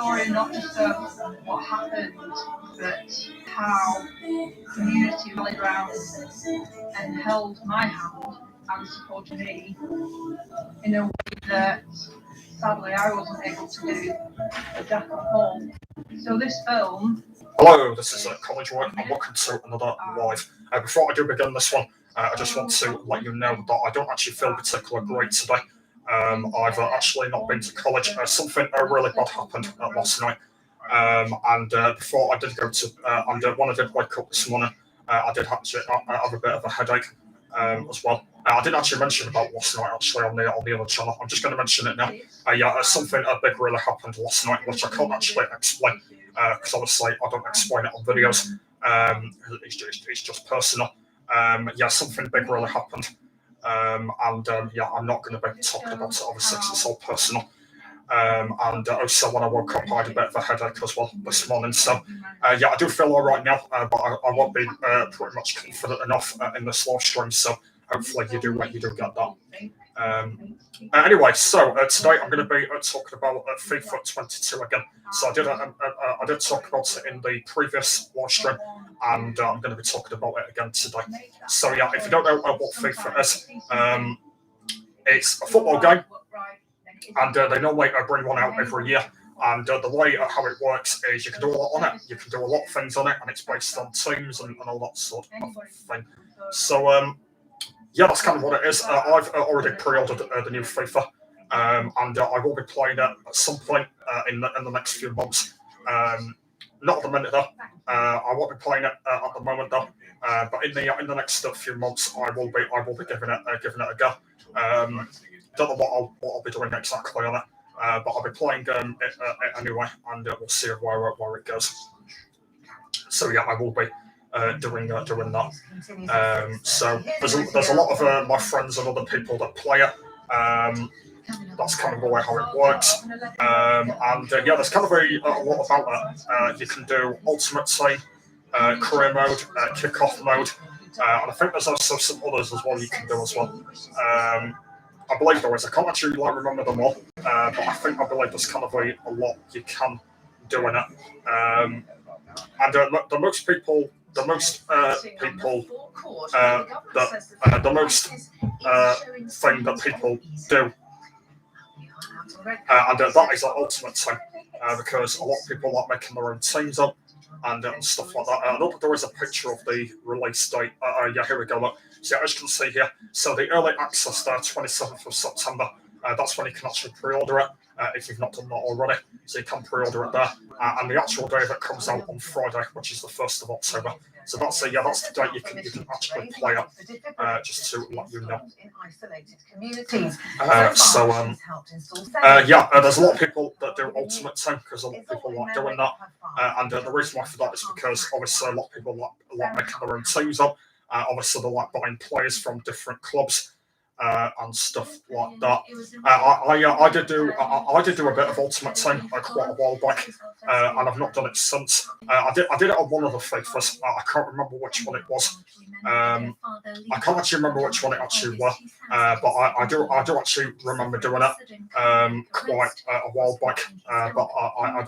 story not just of what happened, but how community rallied around and held my hand and supported me in a way that sadly I wasn't able to do at Jackal Hall. So this film... Hello, this is College Work and welcome to another live. Before I do begin this one, I just want to let you know that I don't actually feel particularly great today. I've actually not been to college. Something really bad happened last night. And before I did go to, and when I did wake up this morning, I did actually have a bit of a headache as well. I didn't actually mention about last night actually on the other channel. I'm just going to mention it now. Something big really happened last night, which I can't actually explain because obviously I don't explain it on videos. It's just personal. Something big really happened. I'm not going to be talking about it obviously because it's all personal. Also when I woke up I had a bit of a headache as well this morning, so I do feel alright now, but I won't be pretty much confident enough in this live stream, so hopefully you do get that. Anyway, so today I'm going to be talking about FIFA 22 again. So I did talk about it in the previous live stream, and I'm going to be talking about it again today. So if you don't know what FIFA is, it's a football game. And they normally bring one out every year. And the way how it works is you can do a lot on it. You can do a lot of things on it, and it's based on teams and all that sort of thing. So, that's kind of what it is. I've already pre-ordered the new FIFA, and I will be playing it at some point in the next few months. Not at the minute though. I won't be playing it at the moment though. But in the next few months, I will be giving it a go. Don't know what I'll be doing exactly on it, but I'll be playing it anyway, and we'll see where it goes. So I will be doing that. So there's a lot of my friends and other people that play it. That's kind of the way how it works. There's kind of a lot about it. You can do ultimate team, career mode, kick-off mode, and I think there's also some others as well you can do as well. I believe there is. I can't actually remember them all, but I believe there's kind of a lot you can do in it. The most thing that people do, and that is an ultimate team, because a lot of people like making their own teams up and stuff like that. I know that there is a picture of the release date. Here we go. Look. So as you can see here, so the early access there, 27th of September, that's when you can actually pre-order it, if you've not done that already. So you can pre-order it there. And the actual day that comes out on Friday, which is the 1st of October. So that's the date you can actually play it, just to let you know. There's a lot of people that do Ultimate Team because a lot of people like doing that. And the reason why for that is because obviously a lot of people like making their own teams up. Obviously, they like buying players from different clubs and stuff like that. I did do a bit of Ultimate Team quite a while back, and I've not done it since. I did it on one of the FIFAs. I can't remember which one it was. I can't actually remember which one it actually was, but I do actually remember doing it quite a while back. But I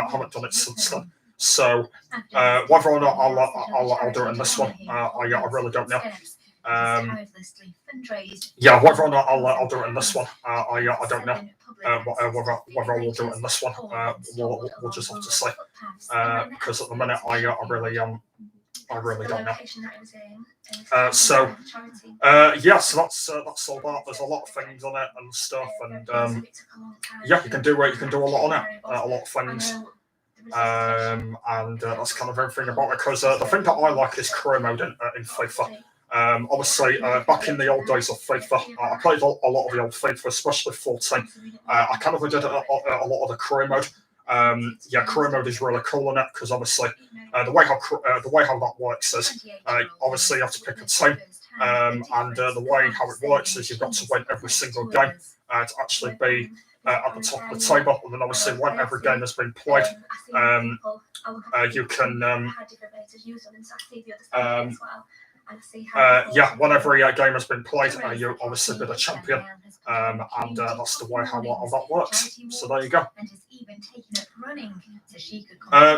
haven't done it since then. So whether or not I'll do it in this one, I really don't know. Whether or not I'll do it in this one, I don't know. Whether I will do it in this one, we'll just have to see. Because at the minute, I really don't know. So that's all that. There's a lot of things on it and stuff, and you can do a lot on it, a lot of things. That's kind of everything about it, because the thing that I like is career mode in FIFA. Obviously, back in the old days of FIFA, I played a lot of the old FIFA, especially 14. I kind of did a lot of the career mode. Career mode is really cool in it because obviously the way how that works is obviously you have to pick a team, and the way how it works is you've got to win every single game to actually be at the top of the table, and then obviously when every game has been played, you can yeah, when every game has been played, you obviously be the champion, and that's the way how that works. So there you go.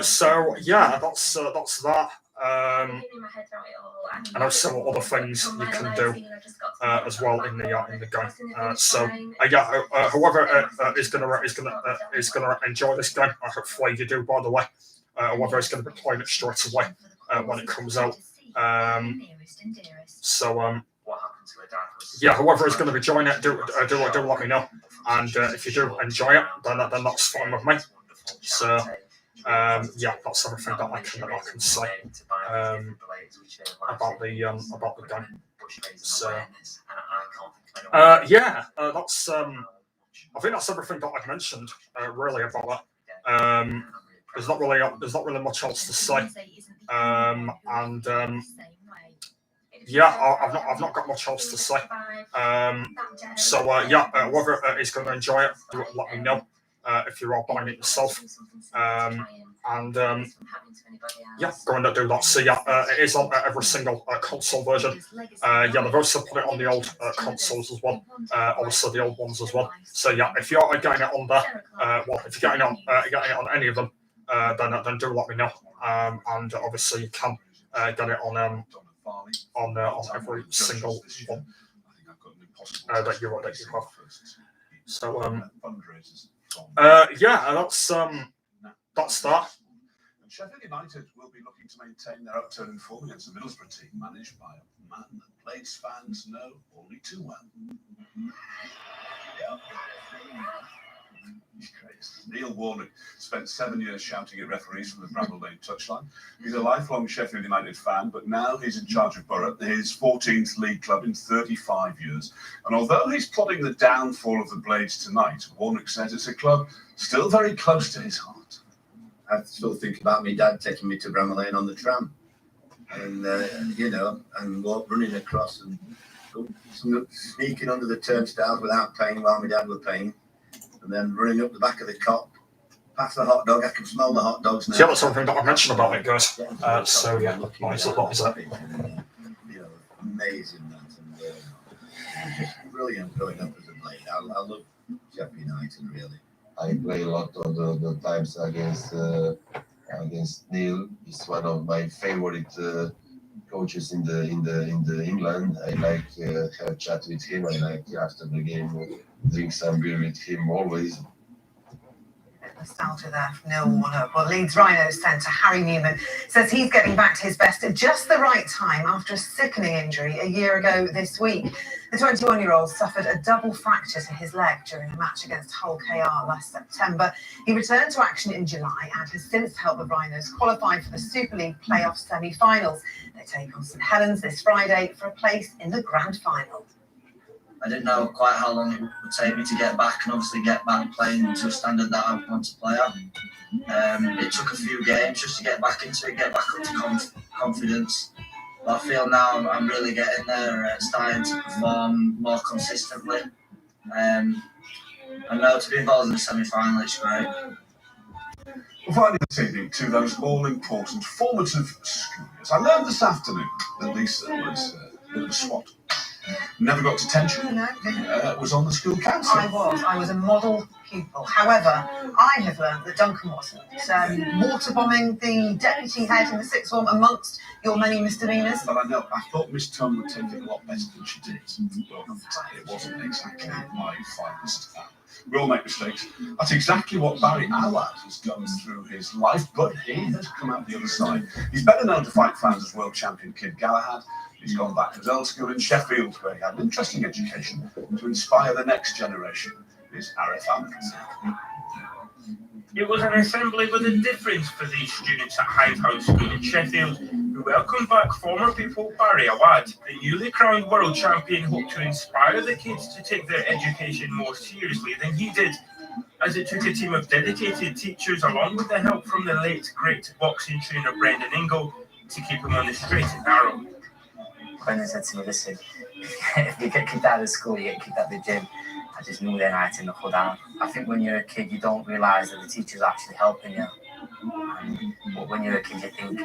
So yeah, that's that. And also other things you can do as well in the game. So yeah, whoever is gonna enjoy this game, hopefully you do. By the way, whether it's going to be playing it straight away when it comes out. So yeah, whoever is going to be joining it, do let me know. And if you do enjoy it, then that's fine with me. So yeah, that's everything that I can say about the game. So yeah, that's I think that's everything that I've mentioned really about it. There's not really much else to say. Yeah, I've not got much else to say. So yeah, whoever is going to enjoy it, do let me know if you are buying it yourself. Yeah, go and do that. So yeah, it is on every single console version. Yeah, they've also put it on the old consoles as well. Obviously the old ones as well. So yeah, if you're getting it on there, well, if you're getting it on any of them, then do let me know. And obviously you can get it on every single one that you have. So yeah, that's that. Sheffield United will be looking to maintain their upturning form against the Middlesbrough team managed by a man that Blades fans know only too well. Yeah. He's crazy. Neil Warnock spent 7 years shouting at referees from the Bramall Lane touchline. He's a lifelong Sheffield United fan, but now he's in charge of Borough, his 14th league club in 35 years. And although he's plotting the downfall of the Blades tonight, Warnock says it's a club still very close to his heart. I still think about my dad taking me to Bramall Lane on the tram, and and running across and sneaking under the turnstiles without paying while my dad was paying, and then running up the back of the cop, past the hot dog. I can smell the hot dogs now. Yeah, that's something that I mentioned about it, guys. So yeah, nice a lot, amazing, that, and it was just brilliant growing up as a Blade. I love Sheffield United, really. I play a lot of the times against Neil. He's one of my favorite coaches in the England. I like have a chat with him. I like after the game drink some beer with him always. Nostalgia there from Neil Warnock. Well, Leeds Rhinos centre Harry Newman says he's getting back to his best at just the right time after a sickening injury a year ago this week. The 21-year-old suffered a double fracture to his leg during a match against Hull KR last September. He returned to action in July and has since helped the Rhinos qualify for the Super League playoff semi-finals. They take on St Helens this Friday for a place in the grand final. I didn't know quite how long it would take me to get back and obviously get back playing to a standard that I want to play at. It took a few games just to get back into it, get back up to confidence. But I feel now I'm really getting there, starting to perform more consistently. And now to be involved in the semi-final, it's great. Well, finally this evening to those all-important formative school years. I learned this afternoon that Lisa was a bit of a swat. Never got detention. No. Was on the school council. I was a model pupil. However, I have learned that Duncan wasn't. Water bombing the deputy head in the sixth form amongst your many misdemeanours. But I thought Miss Tom would take it a lot better than she did. Well, it wasn't exactly my finest hour. We all make mistakes. That's exactly what Barry Allard has done through his life, but he has come out the other side. He's better known to fight fans as world champion Kid Galahad. He's gone back to his old school in Sheffield, where he had an interesting education to inspire the next generation. Is Arif Ahmed. It was an assembly with a difference for these students at Hyde House School in Sheffield, who welcomed back former pupil Barry Awad. The newly crowned world champion hoped to inspire the kids to take their education more seriously than he did, as it took a team of dedicated teachers along with the help from the late great boxing trainer Brendan Ingle to keep him on the straight and narrow. Brendan said to me, listen, if you get kicked out of school, you get kicked out of the gym. I just knew then I had to knuckle down. I think when you're a kid, you don't realise that the teacher's actually helping you. But when you're a kid, you think,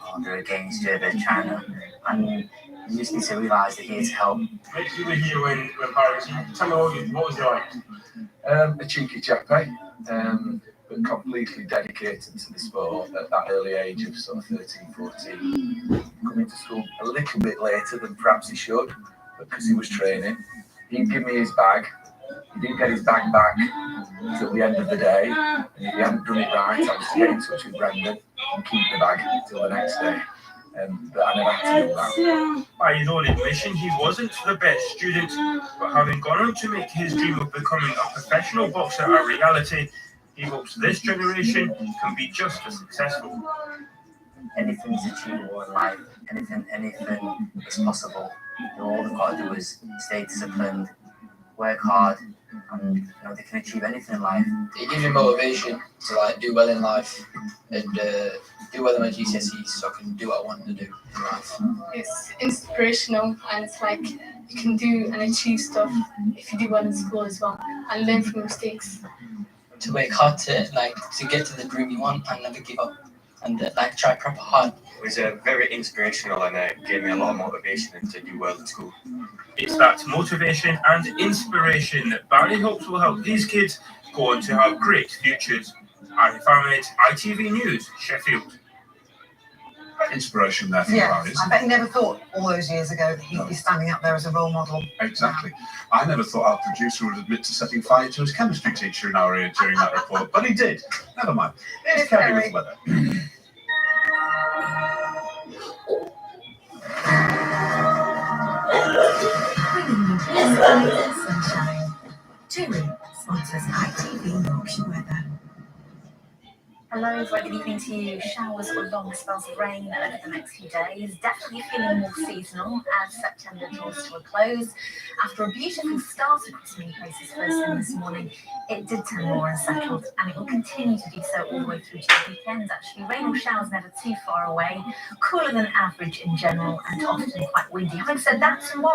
oh, they're against you, they're trying to, and you just need to realise they're here to help. You were here when Barry was here. Tell me what was it like? A cheeky chappy, but completely dedicated to the sport at that early age of sort of 13, 14. Coming to school a little bit later than perhaps he should, but because he was training. He didn't give me his bag. He didn't get his bag back until the end of the day. And if he hadn't done it right, I was to get in touch with Brendan and keep the bag until the next day. But I never had to do that. By his own admission, he wasn't the best student, but having gone on to make his dream of becoming a professional boxer a reality, he hopes this generation can be just as successful. Anything is achievable in life. Anything is possible. All they've got to do is stay disciplined, work hard, and they can achieve anything in life. It gives me motivation to do well in life and do well in my GCSEs so I can do what I want to do in life. It's inspirational, and it's like you can do and achieve stuff if you do well in school as well and learn from mistakes. To work hard to get to the dream you want and never give up and try proper hard. It was very inspirational and gave me a lot of motivation to do well at school. It's that motivation and inspiration that Barry hopes will help these kids go on to have great futures. Arif Ahmed, ITV News, Sheffield. Inspiration there from Yeah, Barry. I bet he never thought all those years ago that he'd be standing up there as a role model. Exactly. I never thought our producer would admit to setting fire to his chemistry teacher in our ear during that report, but he did. Never mind. It's carry with weather. Sunshine. Cheery sponsors ITV Yorkshire weather. Hello, very good evening to you. Showers or long spells of rain over the next few days. Definitely feeling more seasonal as September draws to a close. After a beautiful start across many places first thing this morning, it did turn more unsettled, and it will continue to do so all the way through to the weekend. Actually, rain or showers never too far away, cooler than average in general, and often quite windy. Having said that, tomorrow